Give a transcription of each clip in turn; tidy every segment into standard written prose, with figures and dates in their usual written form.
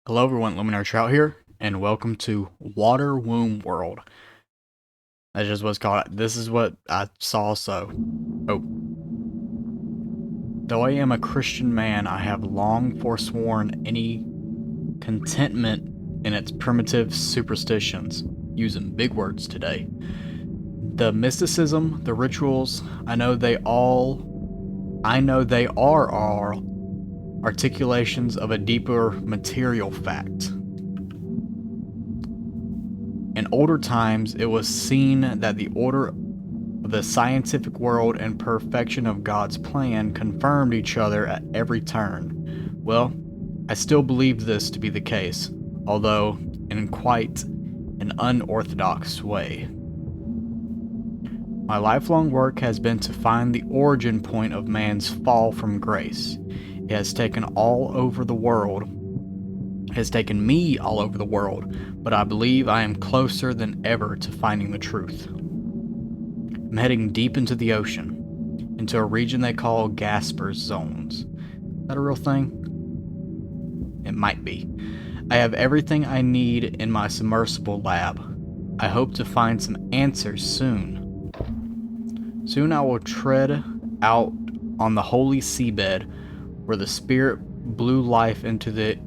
Hello everyone, Luminary Trout here, and welcome to Water Womb World. That's just what's called. This is what I saw, so... Oh. Though I am a Christian man, I have long forsworn any contentment in its primitive superstitions. Using big words today. The mysticism, the rituals, I know they are all articulations of a deeper material fact. In older times, it was seen that the order of the scientific world and perfection of God's plan confirmed each other at every turn. Well, I still believe this to be the case, although in quite an unorthodox way. My lifelong work has been to find the origin point of man's fall from grace. It has taken me all over the world, but I believe I am closer than ever to finding the truth. I'm heading deep into the ocean, into a region they call Gasper's Zones. Is that a real thing? It might be. I have everything I need in my submersible lab. I hope to find some answers soon. Soon I will tread out on the holy seabed where the spirit blew life into the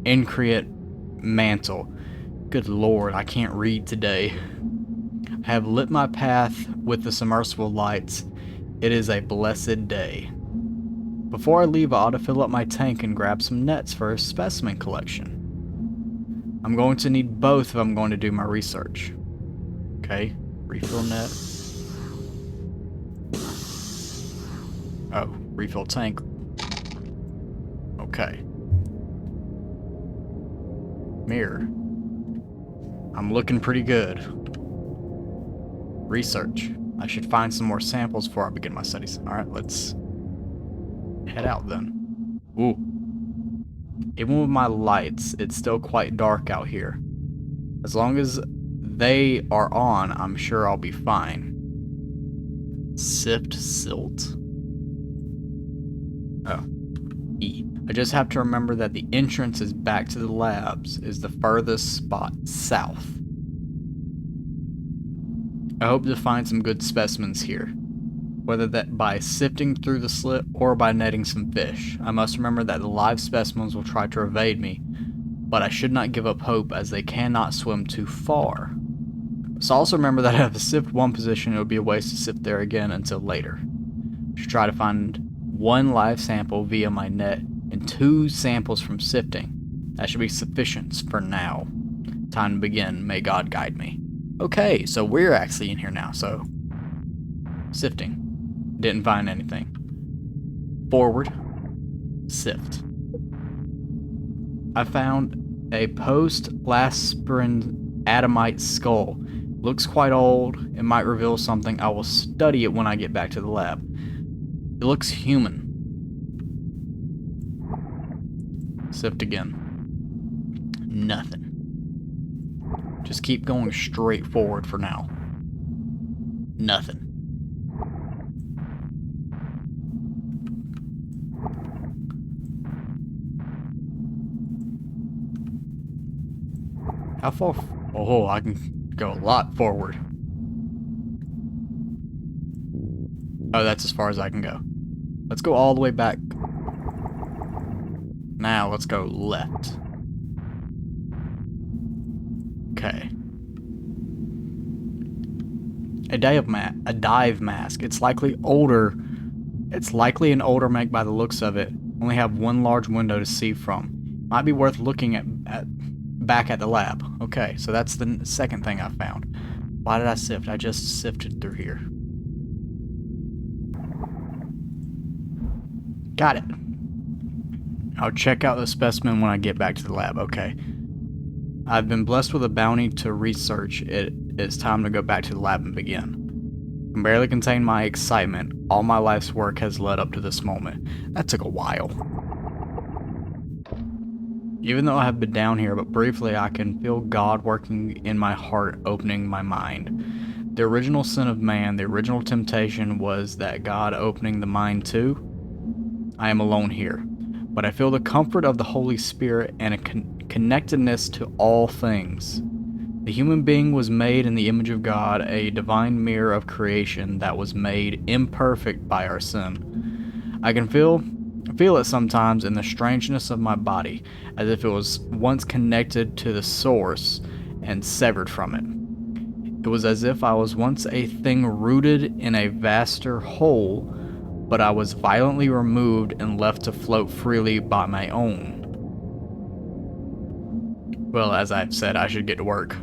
increate mantle. Good lord, I can't read today. I have lit my path with the submersible lights. It is a blessed day. Before I leave, I ought to fill up my tank and grab some nets for a specimen collection. I'm going to need both if I'm going to do my research. Okay, refill net. Oh, refill tank. Okay. Mirror. I'm looking pretty good. Research. I should find some more samples before I begin my studies. Alright, let's head out then. Ooh. Even with my lights, it's still quite dark out here. As long as they are on, I'm sure I'll be fine. Sift silt. Oh. E. I just have to remember that the entrance is back to the labs is the furthest spot south. I hope to find some good specimens here, whether that by sifting through the slit or by netting some fish. I must remember that the live specimens will try to evade me, but I should not give up hope as they cannot swim too far. So also remember that if I sift one position, it would be a waste to sift there again until later. I should try to find one live sample via my net and 2 samples from sifting. That should be sufficient for now. Time to begin. May God guide me. Okay, so we're actually in here now, so... Sifting. Didn't find anything. Forward. Sift. I found a post-Lasperin Adamite skull. Looks quite old. It might reveal something. I will study it when I get back to the lab. It looks human. Sift again. Nothing. Just keep going straight forward for now. Nothing. How far? Oh, I can go a lot forward. Oh, that's as far as I can go. Let's go all the way back. Now let's go left. Okay. A dive mask. It's likely older. It's likely an older make by the looks of it. Only have one large window to see from. Might be worth looking at back at the lab. Okay, so that's the second thing I found. Why did I sift? I just sifted through here. Got it. I'll check out the specimen when I get back to the lab. Okay. I've been blessed with a bounty to research. It is time to go back to the lab and begin. I can barely contain my excitement. All my life's work has led up to this moment. That took a while. Even though I have been down here but briefly, I can feel God working in my heart, opening my mind. The original sin of man, the original temptation was that God opening the mind too. I am alone here. but I feel the comfort of the Holy Spirit and a connectedness to all things. The human being was made in the image of God, a divine mirror of creation that was made imperfect by our sin. I can feel it sometimes in the strangeness of my body, as if it was once connected to the source and severed from it. It was as if I was once a thing rooted in a vaster whole, but I was violently removed and left to float freely by my own. Well, as I've said, I should get to work.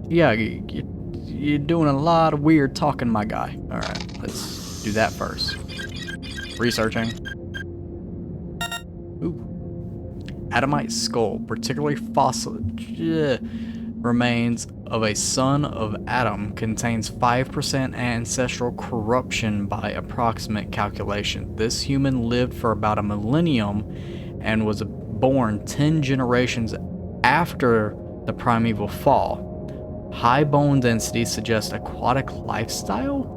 Yeah, you're doing a lot of weird talking, my guy. Alright, let's do that first. Researching. Ooh. Adamite skull, particularly fossil remains of a son of Adam, contains 5% ancestral corruption by approximate calculation. This human lived for about a millennium and was born 10 generations after the primeval fall. High bone density suggests aquatic lifestyle?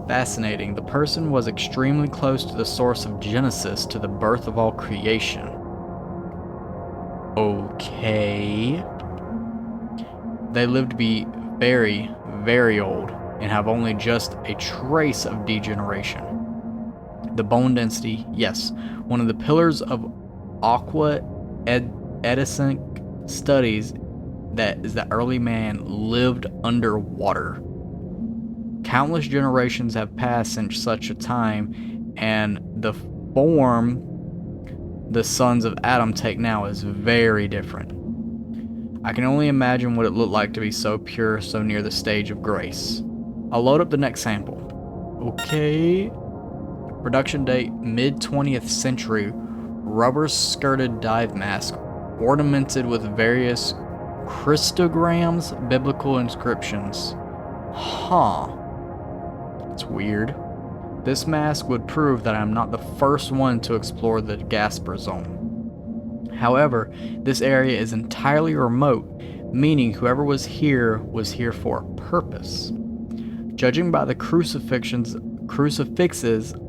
Fascinating. The person was extremely close to the source of Genesis, to the birth of all creation. Okay. They live to be very, very old and have only just a trace of degeneration. The bone density, yes, one of the pillars of Aqua Edison studies that is that early man lived underwater. Countless generations have passed since such a time, and the form the sons of Adam take now is very different. I can only imagine what it looked like to be so pure, so near the stage of grace. I'll load up the next sample. Okay. Production date, mid-20th century, rubber-skirted dive mask, ornamented with various Christograms, biblical inscriptions. Huh. That's weird. This mask would prove that I'm not the first one to explore the Gasper Zone. However, this area is entirely remote, meaning whoever was here for a purpose. Judging by the crucifixes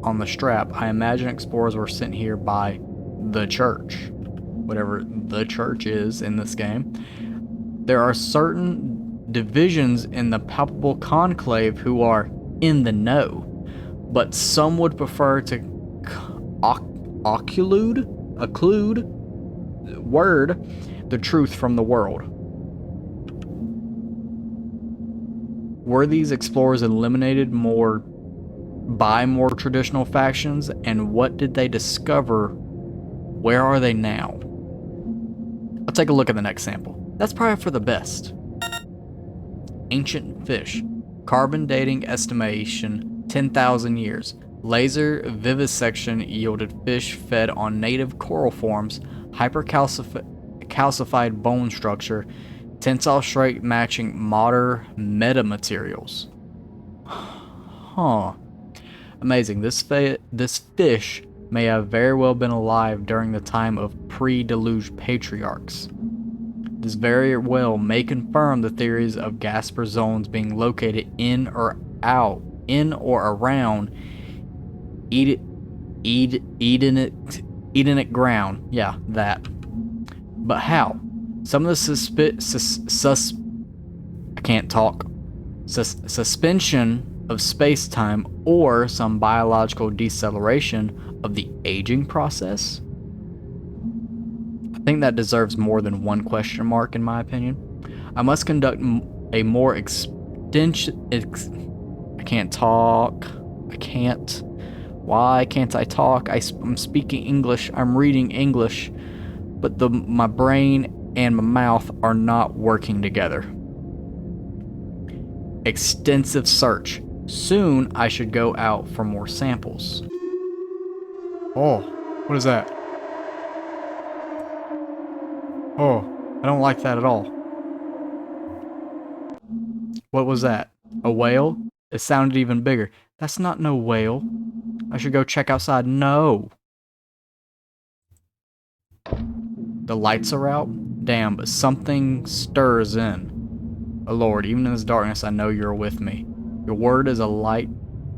on the strap, I imagine explorers were sent here by the church, whatever the church is in this game. There are certain divisions in the palpable conclave who are in the know, but some would prefer to occlude the truth from the world. Were these explorers eliminated by more traditional factions, and what did they discover? Where are they now? I'll take a look at the next sample. That's probably for the best. Ancient fish. Carbon dating estimation 10,000 years. Laser vivisection yielded fish fed on native coral forms, hypercalcified bone structure, tensile strength matching modern metamaterials. Huh. Amazing. This fish may have very well been alive during the time of pre-deluge patriarchs. This very well may confirm the theories of Gasper zones being located in or around Edenic ground. Yeah, that. But how? Some of the suspension of space-time, or some biological deceleration of the aging process? I think that deserves more than one question mark, in my opinion. I must conduct a more I can't talk. I can't. Why can't I talk? I'm speaking English. I'm reading English. But my brain and my mouth are not working together. Extensive search. Soon I should go out for more samples. Oh, what is that? Oh, I don't like that at all. What was that? A whale? It sounded even bigger. That's not no whale. I should go check outside. No. The lights are out? Damn, but something stirs in. Oh Lord, even in this darkness I know you're with me. Your word is a light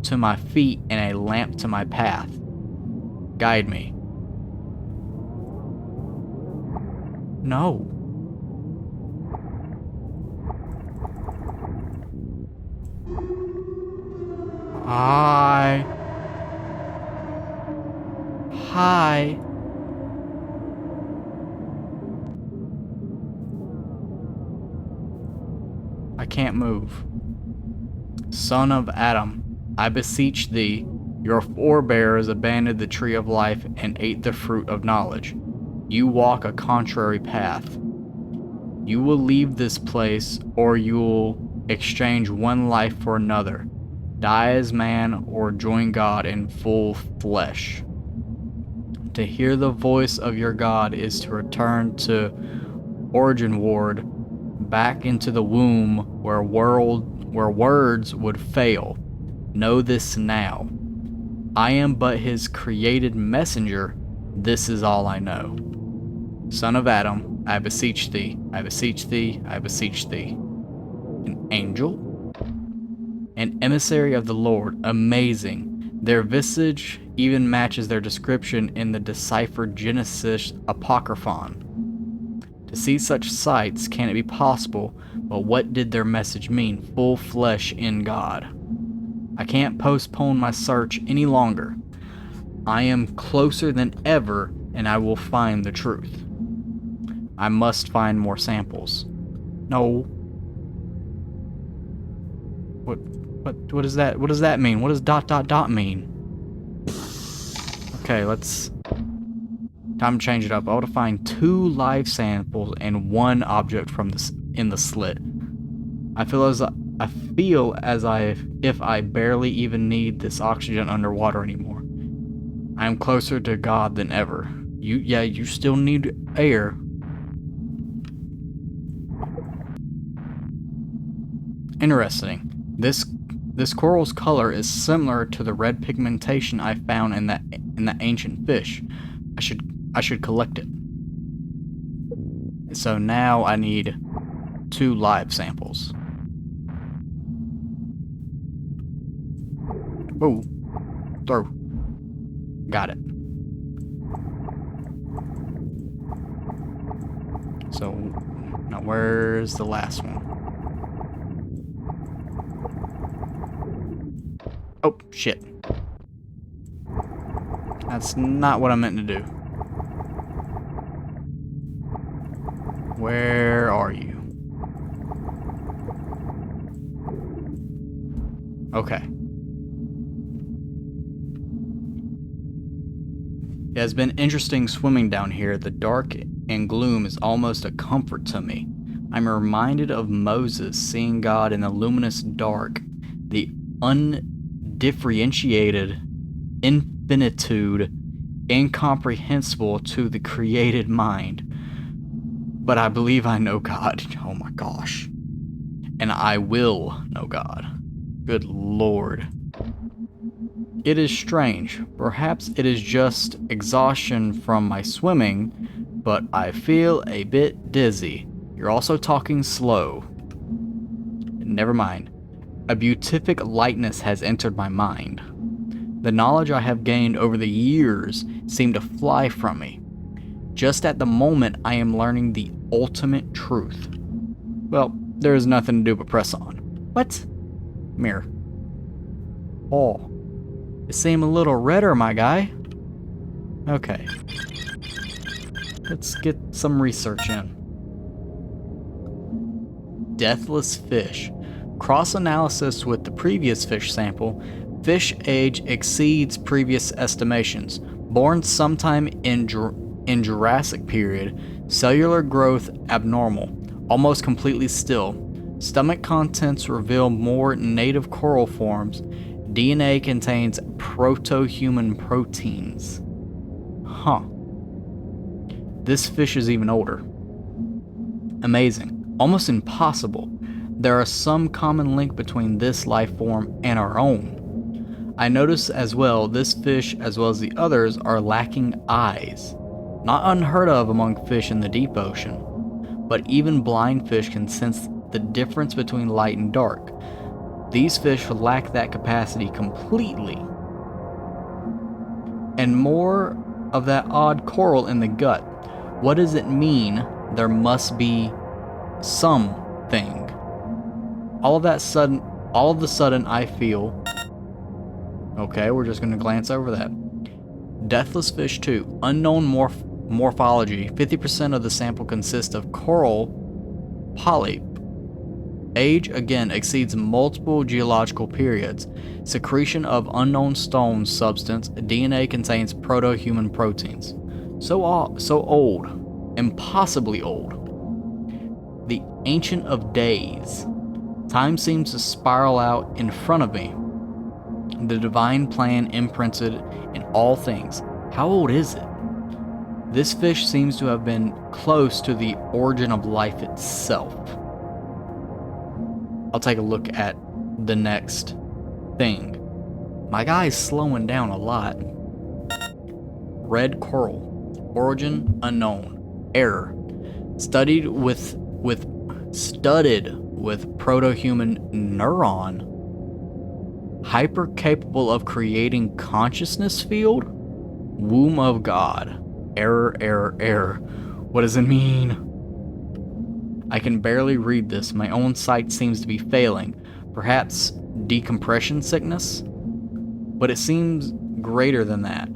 to my feet and a lamp to my path. Guide me. No. Hi. Hi. I can't move. Son of Adam, I beseech thee, your forebears abandoned the tree of life and ate the fruit of knowledge. You walk a contrary path. You will leave this place, or you'll exchange one life for another, die as man, or join God in full flesh. To hear the voice of your God is to return to Origin Ward, back into the womb where words would fail. Know this now. I am but his created messenger. This is all I know. Son of Adam, I beseech thee, I beseech thee, I beseech thee. An angel? An emissary of the Lord. Amazing. Their visage even matches their description in the deciphered Genesis Apocryphon. To see such sights, can it be possible? But what did their message mean? Full flesh in God. I can't postpone my search any longer. I am closer than ever, and I will find the truth. I must find more samples. No. What is that? What does that mean? What does ... mean? Okay, let's... Time to change it up. I want to find 2 live samples and 1 object from in the slit. I feel as if I barely even need this oxygen underwater anymore. I am closer to God than ever. You still need air. Interesting. This coral's color is similar to the red pigmentation I found in that ancient fish. I should collect it. So now I need 2 live samples. Oh, throw. Got it. So now where's the last one? Oh, shit. That's not what I meant to do. Where are you? Okay. It has been interesting swimming down here. The dark and gloom is almost a comfort to me. I'm reminded of Moses seeing God in the luminous dark, the undifferentiated infinitude incomprehensible to the created mind. But I believe I know God. Oh my gosh. And I will know God. Good Lord. It is strange. Perhaps it is just exhaustion from my swimming, but I feel a bit dizzy. You're also talking slow. Never mind. A beatific lightness has entered my mind. The knowledge I have gained over the years seemed to fly from me. Just at the moment, I am learning the ultimate truth. Well, there is nothing to do but press on. What? Mirror. Oh. You seem a little redder, my guy. Okay. Let's get some research in. Deathless fish. Cross-analysis with the previous fish sample, fish age exceeds previous estimations. Born sometime in Jurassic period, cellular growth abnormal, almost completely still. Stomach contents reveal more native coral forms. DNA contains proto-human proteins. Huh. This fish is even older. Amazing. Almost impossible. There are some common link between this life form and our own. I notice as well this fish, as well as the others, are lacking eyes. Not unheard of among fish in the deep ocean. But even blind fish can sense the difference between light and dark. These fish lack that capacity completely. And more of that odd coral in the gut. What does it mean there must be something. All of the sudden I feel... Okay, we're just gonna glance over that. Deathless Fish 2. Unknown morphology. 50% of the sample consists of coral polyp. Age, again, exceeds multiple geological periods. Secretion of unknown stone substance. DNA contains proto-human proteins. So old. Impossibly old. The Ancient of Days. Time seems to spiral out in front of me. The divine plan imprinted in all things. How old is it? This fish seems to have been close to the origin of life itself. I'll take a look at the next thing. My guy's slowing down a lot. Red coral. Origin unknown. Error. Studded with proto-human neuron. Hyper capable of creating consciousness field? Womb of God. Error. What does it mean? I can barely read this. My own sight seems to be failing. Perhaps decompression sickness? But it seems greater than that.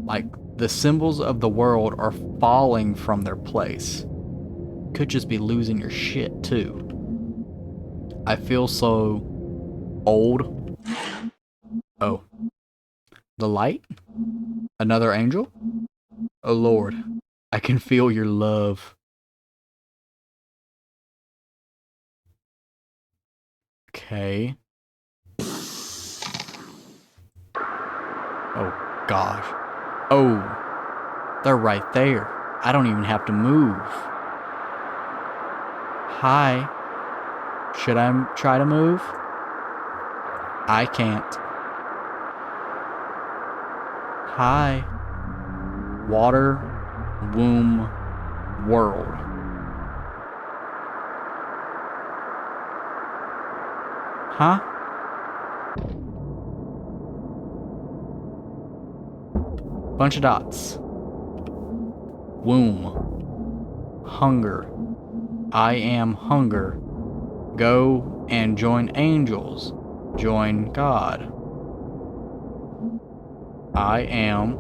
Like the symbols of the world are falling from their place. Could just be losing your shit too. I feel so old. Oh. The light? Another angel? Oh Lord, I can feel your love. Okay. Oh gosh. Oh, they're right there. I don't even have to move. Hi. Should I try to move? I can't. Hi. Water womb world. Huh? Bunch of dots. Womb. Hunger. I am hunger. Go and join angels. Join God. I am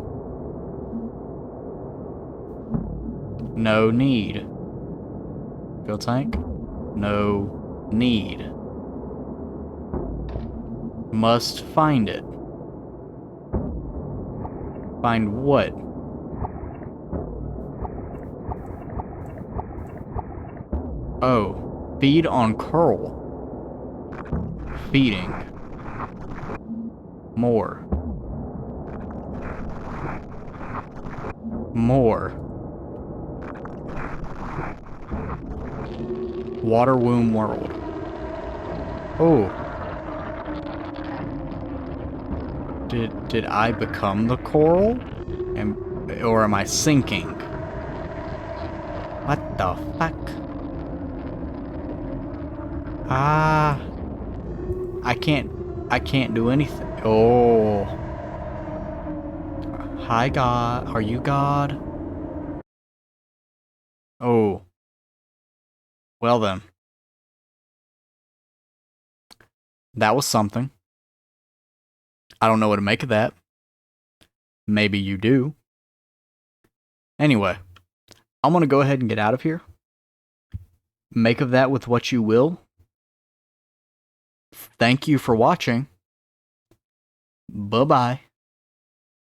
no need. Fill tank? No need. Must find it. Find what? Oh, feed on coral. Feeding. More. Water womb world. Oh. Did I become the coral? Or am I sinking? What the fuck? Ah. I can't do anything. Oh. Hi, God. Are you God? Oh. Well then. That was something. I don't know what to make of that. Maybe you do. Anyway, I'm gonna go ahead and get out of here. Make of that with what you will. Thank you for watching. Bye-bye.